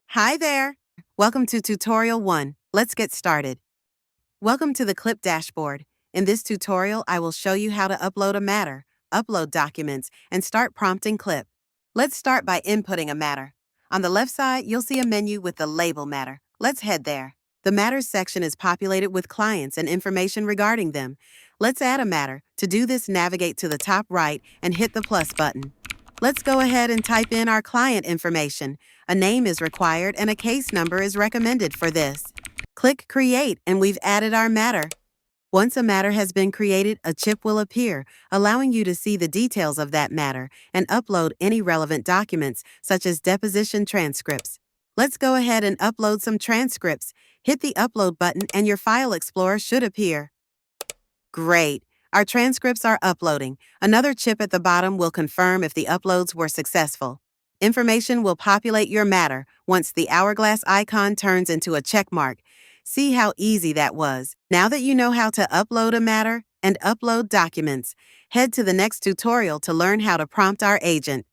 Hi there! Welcome to Tutorial 1. Let's get started. Welcome to the KLIP dashboard. In this tutorial, I will show you how to upload a matter, upload documents, and start prompting KLIP. Let's start by inputting a matter. On the left side, you'll see a menu with the label matter. Let's head there. The Matters section is populated with clients and information regarding them. Let's add a matter. To do this, navigate to the top right and hit the plus button. Let's go ahead and type in our client information. A name is required and a case number is recommended for this. Click Create and we've added our matter. Once a matter has been created, a chip will appear, allowing you to see the details of that matter and upload any relevant documents, such as deposition transcripts. Let's go ahead and upload some transcripts. Hit the Upload button and your File Explorer should appear. Great! Our transcripts are uploading. Another chip at the bottom will confirm if the uploads were successful. Information will populate your matter once the hourglass icon turns into a check mark. See how easy that was. Now that you know how to upload a matter and upload documents, head to the next tutorial to learn how to prompt our agent.